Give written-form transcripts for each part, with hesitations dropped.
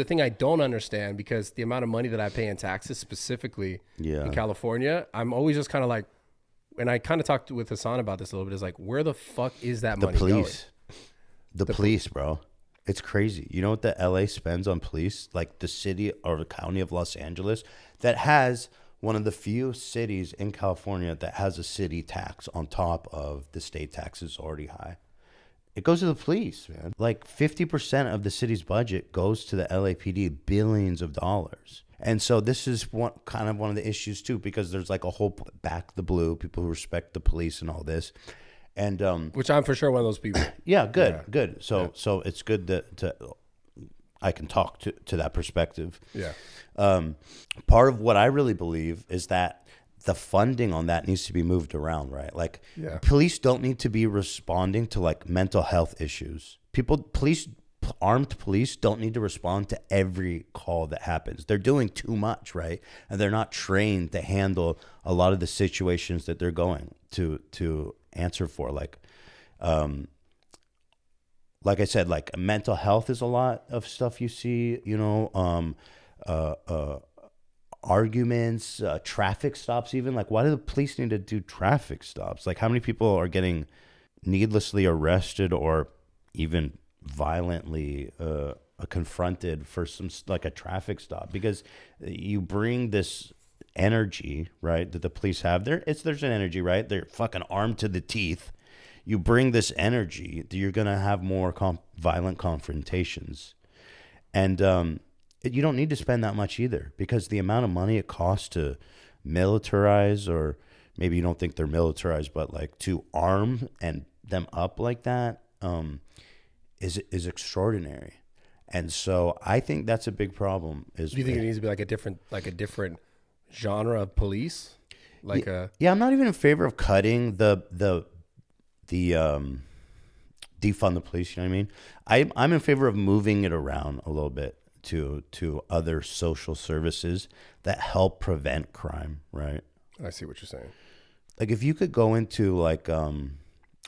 The thing I don't understand, because the amount of money that I pay in taxes specifically in California, I'm always just kind of like, and I kind of talked with Hassan about this a little bit, is like, where the fuck is that money going? The police, bro. It's crazy. You know what the LA spends on police? Like the city or the county of Los Angeles that has one of the few cities in California that has a city tax on top of the state taxes already high. It goes to the police, man. Like 50% of the city's budget goes to the LAPD, billions of dollars. And so this is kind of one of the issues too, because there's like a whole back the blue, people who respect the police and all this. And which I'm for sure one of those people. Yeah, good. So it's good that I can talk to that perspective. Yeah. Part of what I really believe is that the funding on that needs to be moved around, right? Like police don't need to be responding to like mental health issues. Armed police don't need to respond to every call that happens. They're doing too much, right? And they're not trained to handle a lot of the situations that they're going to answer for. Like I said, like mental health is a lot of stuff you see, you know, arguments, traffic stops, even like, why do the police need to do traffic stops? Like how many people are getting needlessly arrested or even violently confronted for some like a traffic stop? Because you bring this energy, right, that the police have there. There's an energy, right? They're fucking armed to the teeth. You bring this energy, you're gonna have more violent confrontations, and you don't need to spend that much either, because the amount of money it costs to militarize, or maybe you don't think they're militarized, but like to arm and them up like that is extraordinary. And so I think that's a big problem. Do you think it needs to be like a different genre of police? Yeah, I'm not even in favor of cutting the defund the police, you know what I mean? I'm in favor of moving it around a little bit to other social services that help prevent crime, right? I see what you're saying. Like if you could go into like a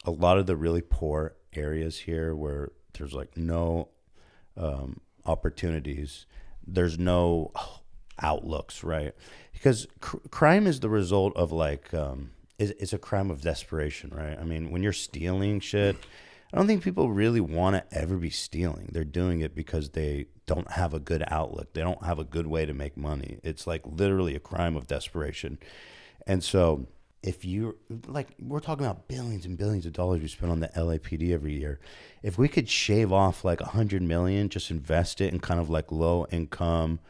lot of the really poor areas here where there's like no opportunities, there's no outlooks, right? Because crime is the result of like it's a crime of desperation, right? I mean, when you're stealing shit, I don't think people really want to ever be stealing. They're doing it because they don't have a good outlook. They don't have a good way to make money. It's like literally a crime of desperation. And so if you like, we're talking about billions and billions of dollars we spend on the LAPD every year. If we could shave off like $100 million, just invest it in kind of like low income,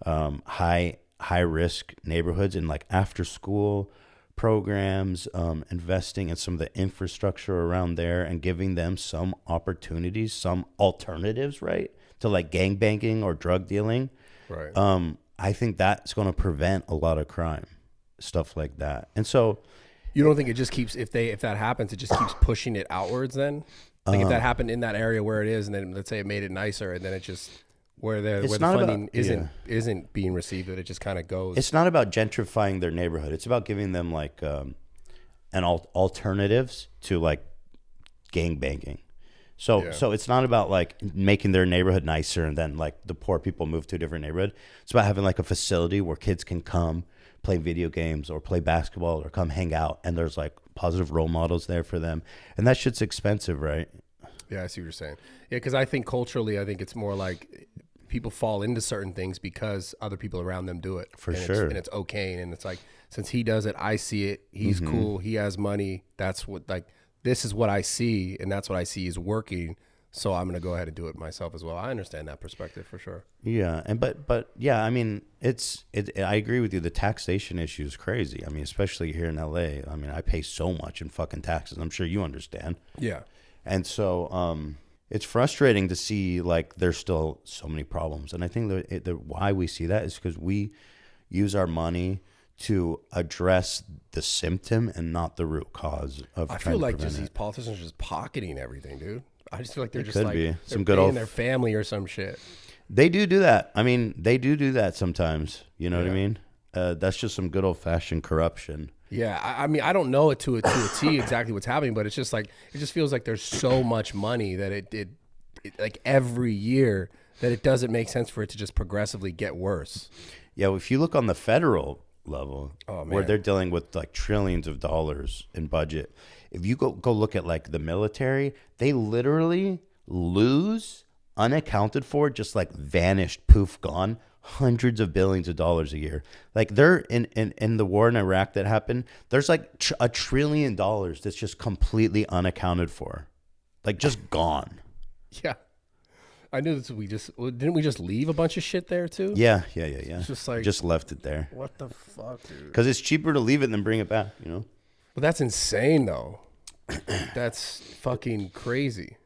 high risk neighborhoods and like after school programs, investing in some of the infrastructure around there and giving them some opportunities, some alternatives, right, to like gangbanging or drug dealing. Right. I think that's going to prevent a lot of crime, stuff like that. And so you don't think it just keeps, if that happens, it just keeps pushing it outwards then? Like if that happened in that area where it is, and then let's say it made it nicer, and then it just where the funding isn't being received, that it just kind of goes. It's not about gentrifying their neighborhood. It's about giving them like alternatives to like gang banging. So it's not about like making their neighborhood nicer and then like the poor people move to a different neighborhood. It's about having like a facility where kids can come play video games or play basketball or come hang out, and there's like positive role models there for them. And that shit's expensive, right? Yeah, I see what you're saying. Yeah, because I think culturally, I think it's more like people fall into certain things because other people around them do it. For sure. And it's okay. And it's like, since he does it, I see it. He's cool. He has money. That's what, like, this is what I see. And that's what I see is working. So I'm going to go ahead and do it myself as well. I understand that perspective for sure. Yeah. And, but yeah, I mean, I agree with you. The taxation issue is crazy. I mean, especially here in LA. I mean, I pay so much in fucking taxes. I'm sure you understand. Yeah. And so, it's frustrating to see like there's still so many problems. And I think that why we see that is because we use our money to address the symptom and not the root cause of. I feel like just these politicians are just pocketing everything, dude. I just feel like they're just like some good old their family or some shit. They do that. I mean, they do that sometimes. You know what I mean? That's just some good old fashioned corruption. Yeah, I mean, I don't know it to a T exactly what's happening, but it's just like, it just feels like there's so much money that it like every year that it doesn't make sense for it to just progressively get worse. Yeah, well, if you look on the federal level, Oh, where man. they're dealing with like trillions of dollars in budget, if you go look at like the military, they literally lose unaccounted for, just like vanished, poof, gone, hundreds of billions of dollars a year. Like they're in the war in Iraq that happened, there's like $1 trillion that's just completely unaccounted for, like just gone. Yeah. I knew this. Didn't we just leave a bunch of shit there too? Yeah. It's just like, Just left it there what the fuck, dude? because it's cheaper to leave it than bring it back, you know? But that's insane, though. That's fucking crazy.